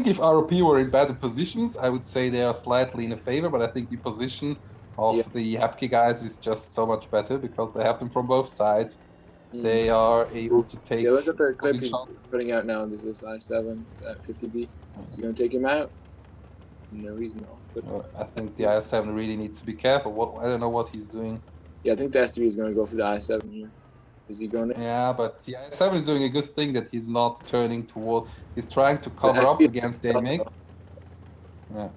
if ROP were in better positions, I would say they are slightly in a favor, but I think the position of the Hapke guys is just so much better because they have them from both sides. They are able to take. Yeah, look at the clip he's putting out now. This is I7 50B. Is he gonna take him out? No, he's not. But I think the I7 really needs to be careful. I don't know what he's doing. Yeah, I think the STV is gonna go for the I7 here. Is he going to? Yeah, but the I7 is doing a good thing that he's not turning toward. He's trying to cover up against the AMX. Yeah.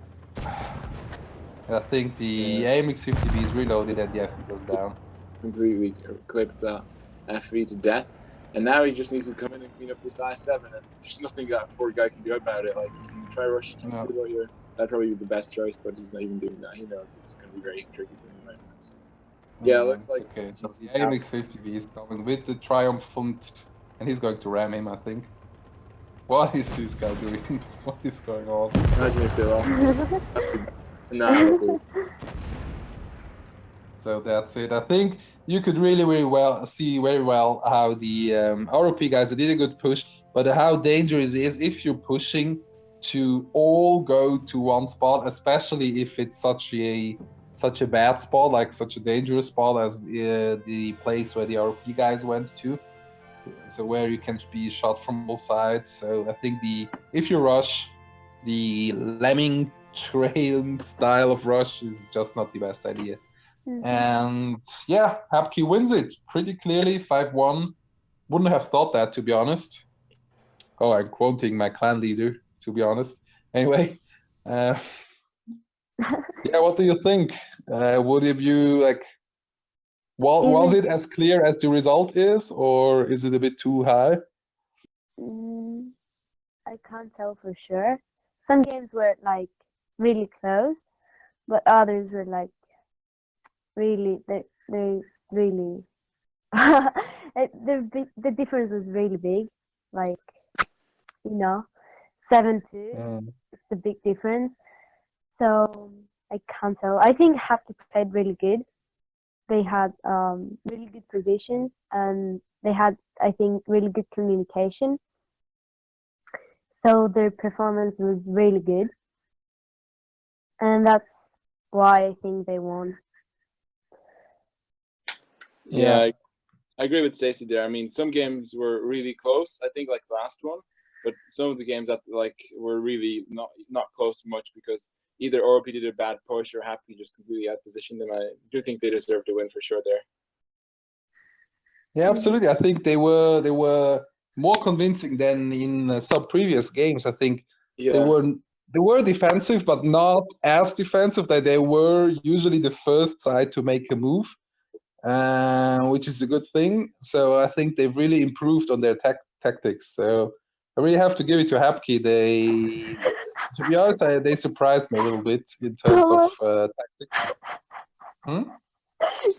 I think the AMX 50B is reloaded and the FV goes down. Completely clipped FV to death. And now he just needs to come in and clean up this I7, and there's nothing that poor guy can do about it. Like, he can try rush to what you're. That'd probably be the best choice, but he's not even doing that. He knows it's going to be very tricky for him right now. So. Yeah, it looks like okay. The AMX 50B is coming with the triumphant, and he's going to ram him, I think. What is this guy doing? What is going on? Imagine if they lost. No. So that's it. I think you could really see very well how the ROP guys did a good push, but how dangerous it is if you're pushing to all go to one spot, especially if it's such a bad spot, like such a dangerous spot as the place where the ROP guys went to. So where you can be shot from all sides. So I think if you rush, the lemming trail style of rush is just not the best idea. And yeah, Hapke wins it pretty clearly, 5-1. Wouldn't have thought that, to be honest. Oh, I'm quoting my clan leader, to be honest. Anyway, yeah, what do you think? Would you like? Well, was it as clear as the result is, or is it a bit too high? I can't tell for sure. Some games were like really close, but others were like really they really the difference was really big. Like, 7-2. Mm. It's a big difference. So I can't tell. I think Hapki played really good. They had really good positions, and they had, I think, really good communication. So their performance was really good, and that's why I think they won. Yeah, I agree with Stacy there. I mean, some games were really close. I think like the last one, but some of the games that like were really not close much because either ROP did a bad push or Happy just completely outpositioned them. I do think they deserve to win for sure there. Yeah, absolutely. I think they were more convincing than in some previous games. I think Yeah. they were defensive, but not as defensive. That they were usually the first side to make a move, which is a good thing. So I think they've really improved on their tactics. So I really have to give it to Hapki. To be honest, they surprised me a little bit in terms of tactics.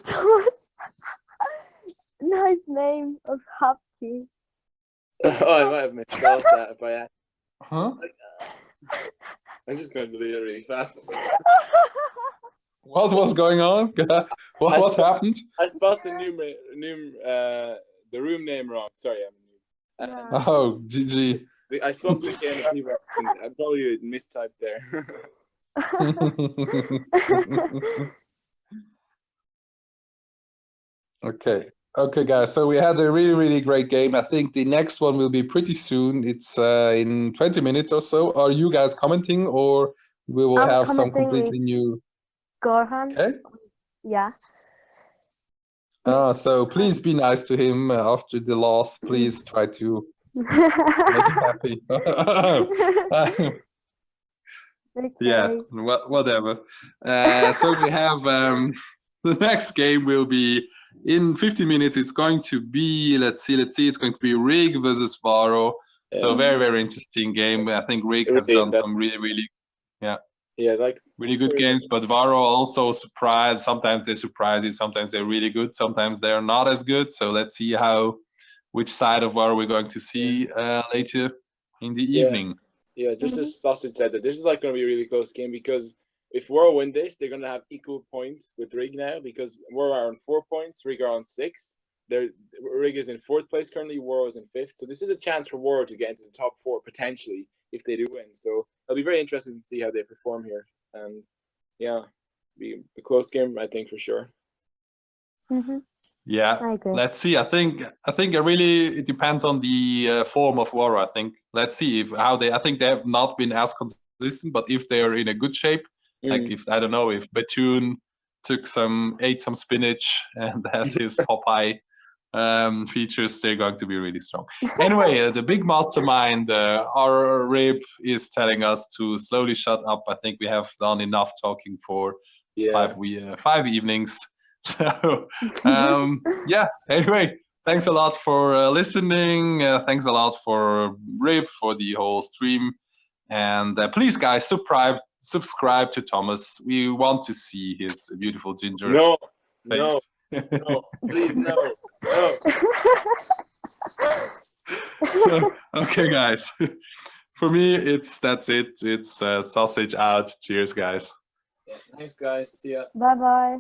Thomas, nice name of Hapki. Oh, I might have misspelled that by Huh? I'm just going to delete it really fast. What was going on? What happened? I spelled the the room name wrong. Sorry, I'm new. Oh, GG. I spelled the game of people. I probably mistyped there. Okay, guys. So we had a really great game. I think the next one will be pretty soon. It's in 20 minutes or so. Are you guys commenting, or we will I'm have some commenting completely new? Gorhan. Okay. Yeah. So please be nice to him after the loss. Please try to make him happy. Okay. Yeah, whatever. So we have the next game will be in 50 minutes. It's going to be, let's see. It's going to be Rig versus Varo. So very interesting game. I think Rig has done some really really good games, but Varo also surprised. Sometimes they surprise you, sometimes they're really good, sometimes they're not as good. So let's see which side of Varo we're going to see later in the evening. Yeah, just as Sausage said, that this is like going to be a really close game because if Waro win this, they're going to have equal points with Rig now because Waro are on 4 points, Rig are on 6. Rig is in 4th place currently, Waro is in 5th. So this is a chance for Waro to get into the top 4 potentially if they do win. So it'll be very interesting to see how they perform here. And yeah, be a close game, I think, for sure. Yeah, let's see. I think it depends on the form of Waro. I think let's see I think they have not been as consistent, but if they are in a good shape, like if I don't know if Bethune ate some spinach and has his Popeye features, they're going to be really strong. Anyway, the big mastermind, our RIP, is telling us to slowly shut up. I think we have done enough talking for 5 evenings. So yeah, anyway, thanks a lot for listening. Thanks a lot for RIP for the whole stream. And please, guys, subscribe to Thomas. We want to see his beautiful ginger face. No, please, no. Okay, guys. For me, that's it. It's sausage out. Cheers, guys. Yeah, thanks, guys. See ya. Bye-bye.